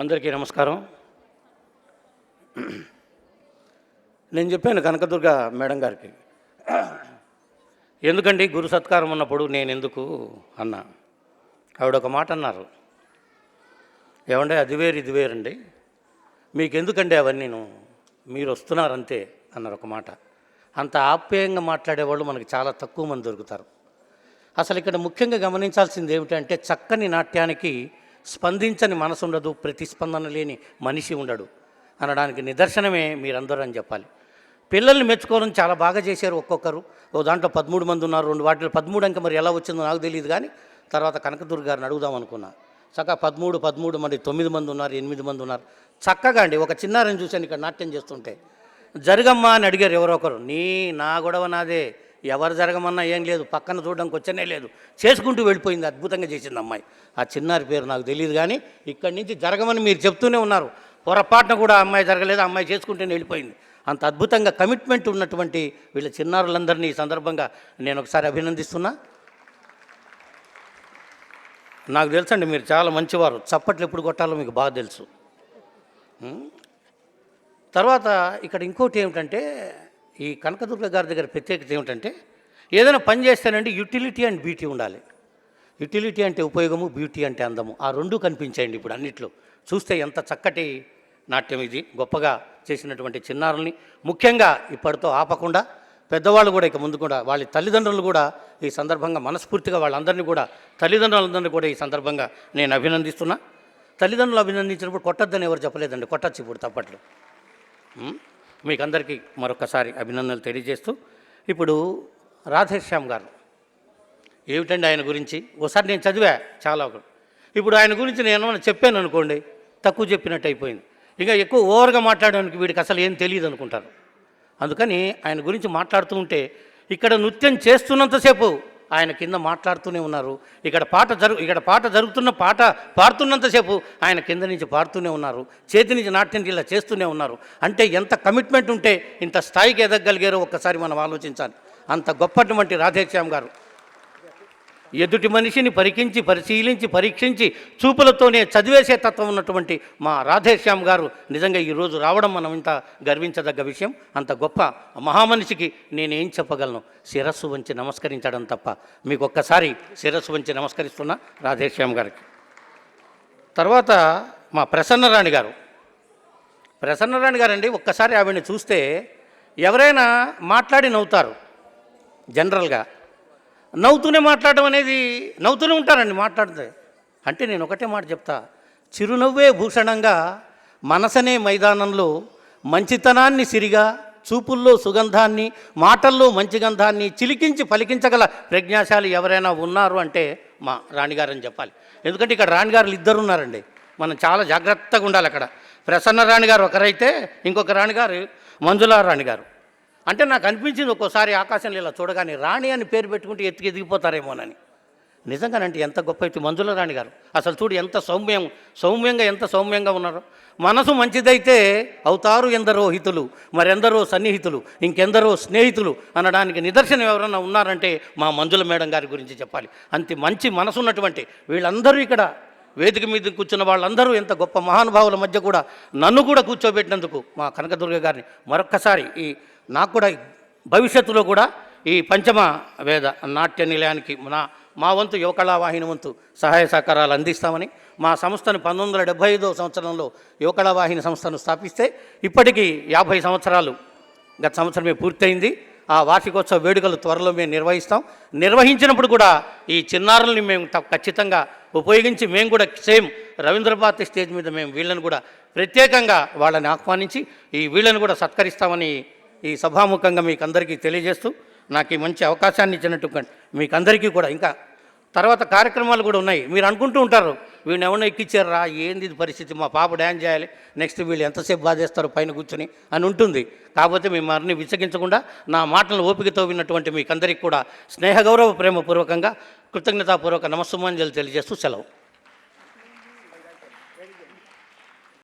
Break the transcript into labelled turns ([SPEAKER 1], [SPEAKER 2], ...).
[SPEAKER 1] అందరికీ నమస్కారం. నేను చెప్పాను కనకదుర్గ మేడం గారికి, ఎందుకండి గురు సత్కారం ఉన్నప్పుడు నేను ఎందుకు అన్నా. ఆవిడ ఒక మాట అన్నారు, ఏమంటే అది వేరు ఇది వేరండి, మీకెందుకండి అవన్నీ, మీరు వస్తున్నారంతే అన్నారు ఒక మాట. అంత ఆప్యాయంగా మాట్లాడేవాళ్ళు మనకి చాలా తక్కువ మంది దొరుకుతారు. అసలు ఇక్కడ ముఖ్యంగా గమనించాల్సింది ఏమిటంటే, చక్కని నాట్యానికి స్పందించని మనసు ఉండదు, ప్రతిస్పందన లేని మనిషి ఉండడు అనడానికి నిదర్శనమే మీరందరూ అని చెప్పాలి. పిల్లల్ని మెచ్చుకోవాలని చాలా బాగా చేశారు ఒక్కొక్కరు. ఓ దాంట్లో 13 మంది ఉన్నారు, 2 వాటిలో 13 అంక మరి ఎలా వచ్చిందో నాకు తెలియదు. కానీ తర్వాత కనకదుర్గ గారిని అడుగుదాం అనుకున్నా. చక్కగా 13 మంది 9 మంది ఉన్నారు, 8 మంది ఉన్నారు. చక్కగా అండి. ఒక చిన్నారని చూశాను ఇక్కడ నాట్యం చేస్తుంటే, జరగమ్మా అని అడిగారు ఎవరో ఒకరు. నా గొడవ నాదే, ఎవరు జరగమన్నా ఏం లేదు, పక్కన చూడడానికి వచ్చనే లేదు, చేసుకుంటూ వెళ్ళిపోయింది. అద్భుతంగా చేసింది అమ్మాయి. ఆ చిన్నారి పేరు నాకు తెలియదు, కానీ ఇక్కడి నుంచి జరగమని మీరు చెప్తూనే ఉన్నారు. పొరపాటున కూడా అమ్మాయి జరగలేదు, అమ్మాయి చేసుకుంటూనే వెళ్ళిపోయింది. అంత అద్భుతంగా కమిట్మెంట్ ఉన్నటువంటి వీళ్ళ చిన్నారులందరినీ ఈ సందర్భంగా నేను ఒకసారి అభినందిస్తున్నా. నాకు తెలుసండి, మీరు చాలా మంచివారు, చప్పట్లు ఎప్పుడు కొట్టాలో మీకు బాగా తెలుసు. తర్వాత ఇక్కడ ఇంకోటి ఏమిటంటే, ఈ కనకదుర్గ గారి దగ్గర ప్రత్యేకత ఏమిటంటే, ఏదైనా పని చేస్తానంటే యుటిలిటీ అండ్ బ్యూటీ ఉండాలి. యుటిలిటీ అంటే ఉపయోగము, బ్యూటీ అంటే అందము, ఆ రెండు కనిపించాయండి ఇప్పుడు అన్నిట్లో. చూస్తే ఎంత చక్కటి నాట్యం ఇది. గొప్పగా చేసినటువంటి చిన్నారుల్ని ముఖ్యంగా ఇప్పటితో ఆపకుండా పెద్దవాళ్ళు కూడా ఇక ముందు కూడా వాళ్ళ తల్లిదండ్రులు కూడా ఈ సందర్భంగా మనస్ఫూర్తిగా వాళ్ళందరినీ కూడా తల్లిదండ్రులందరినీ కూడా ఈ సందర్భంగా నేను అభినందిస్తున్నా. తల్లిదండ్రులు అభినందించినప్పుడు కొట్టద్దని ఎవరు చెప్పలేదండి, కొట్టచ్చు ఇప్పుడు తప్పట్లు. మీకు అందరికీ మరొకసారి అభినందనలు తెలియజేస్తూ, ఇప్పుడు రాధేశ్యామ్ గారు ఏమిటండి ఆయన గురించి ఒకసారి నేను చదివా చాలా. ఇప్పుడు ఆయన గురించి నేను ఏమన్నా చెప్పాను అనుకోండి, తక్కువ చెప్పినట్టు అయిపోయింది. ఇంకా ఎక్కువ ఓవర్గా మాట్లాడడానికి వీడికి అసలు ఏం తెలియదు అనుకుంటారు. అందుకని ఆయన గురించి మాట్లాడుతూ ఉంటే, ఇక్కడ నృత్యం చేస్తున్నంతసేపు ఆయన కింద మాట్లాడుతూనే ఉన్నారు. ఇక్కడ పాట జరుగుతున్న పాట పాడుతున్నంతసేపు ఆయన కింద నుంచి పాడుతూనే ఉన్నారు, చేతి నుంచి నాట్యం ఇలా చేస్తూనే ఉన్నారు. అంటే ఎంత కమిట్మెంట్ ఉంటే ఇంత స్థాయికి ఎదగలిగారో ఒక్కసారి మనం ఆలోచించాలి. అంత గొప్పటువంటి రాధేశ్యామ్ గారు ఎదుటి మనిషిని పరిశీలించి పరీక్షించి చూపులతోనే చదివేసే తత్వం ఉన్నటువంటి మా రాధేశ్యామ్ గారు నిజంగా ఈరోజు రావడం మనం ఇంత గర్వించదగ్గ విషయం. అంత గొప్ప మహామనిషికి నేనేం చెప్పగలను, శిరస్సు వంచి నమస్కరించడం తప్ప. మీకు ఒక్కసారి శిరస్సు వంచి నమస్కరిస్తున్నా రాధేశ్యామ్ గారికి. తర్వాత మా ప్రసన్నరాణి గారండి, ఒక్కసారి ఆవిడని చూస్తే ఎవరైనా మాట్లాడి నవ్వుతారు. జనరల్గా నవ్వుతూనే మాట్లాడడం అనేది, నవ్వుతూనే ఉంటారండి మాట్లాడితే. అంటే నేను ఒకటే మాట చెప్తా, చిరునవ్వే భూషణంగా, మనసనే మైదానంలో మంచితనాన్ని సిరిగా, చూపుల్లో సుగంధాన్ని, మాటల్లో మంచి గంధాన్ని చిలికించి పలికించగల ప్రజ్ఞాశాలి ఎవరైనా ఉన్నారు అంటే మా రాణిగారని చెప్పాలి. ఎందుకంటే ఇక్కడ రాణిగారులు 2 ఉన్నారండి, మనం చాలా జాగ్రత్తగా ఉండాలి. అక్కడ ప్రసన్న రాణిగారు ఒకరైతే, ఇంకొక రాణిగారు మంజులా రాణిగారు. అంటే నాకు అనిపించింది ఒక్కోసారి ఆకాశంలో ఇలా చూడగానే, రాణి అని పేరు పెట్టుకుంటే ఎదిగిపోతారేమోనని. నిజంగానంటే ఎంత గొప్ప అయితే మంజుల రాణి గారు. అసలు చూడు ఎంత సౌమ్యంగా ఉన్నారు. మనసు మంచిదైతే అవుతారు ఎందరో హితులు, మరెందరో సన్నిహితులు, ఇంకెందరో స్నేహితులు అనడానికి నిదర్శనం ఎవరన్నా ఉన్నారంటే మా మంజుల మేడం గారి గురించి చెప్పాలి. అంత మంచి మనసు ఉన్నటువంటి వీళ్ళందరూ ఇక్కడ వేదిక మీద కూర్చున్న వాళ్ళందరూ ఎంత గొప్ప మహానుభావుల మధ్య కూడా నన్ను కూడా కూర్చోబెట్టినందుకు మా కనకదుర్గ గారిని మరొక్కసారి నాకు కూడా భవిష్యత్తులో కూడా ఈ పంచమ వేద నాట్య నిలయానికి మా వంతు యువకళావాహిని వంతు సహాయ సహకారాలు అందిస్తామని, మా సంస్థను 1975వ సంవత్సరంలో యువకళావాహిని సంస్థను స్థాపిస్తే ఇప్పటికీ 50 సంవత్సరాలు గత సంవత్సరమే పూర్తయింది. ఆ వార్షికోత్సవ వేడుకలు త్వరలో మేము నిర్వహించినప్పుడు కూడా ఈ చిన్నారుల్ని మేము ఖచ్చితంగా ఉపయోగించి, మేము కూడా సేమ్ రవీంద్రభారతి స్టేజ్ మీద మేము వీళ్ళని కూడా ప్రత్యేకంగా వాళ్ళని ఆహ్వానించి ఈ వీళ్ళని కూడా సత్కరిస్తామని ఈ సభాముఖంగా మీకు అందరికీ తెలియజేస్తూ, నాకు ఈ మంచి అవకాశాన్ని ఇచ్చినట్టు మీకు అందరికీ కూడా ఇంకా తర్వాత కార్యక్రమాలు కూడా ఉన్నాయి. మీరు అనుకుంటూ ఉంటారు, వీళ్ళని ఎవరైనా ఎక్కిచ్చారా, ఏంది ఇది పరిస్థితి, మా పాప డ్యాన్స్ చేయాలి, నెక్స్ట్ వీళ్ళు ఎంతసేపు బాధేస్తారు పైన కూర్చొని అని ఉంటుంది. కాకపోతే మేము అన్ని విసగించకుండా నా మాటలను ఓపికతో విన్నటువంటి మీకు అందరికీ కూడా స్నేహ గౌరవ ప్రేమపూర్వకంగా కృతజ్ఞతాపూర్వక నమస్సుమాంజలి తెలియజేస్తూ సెలవు.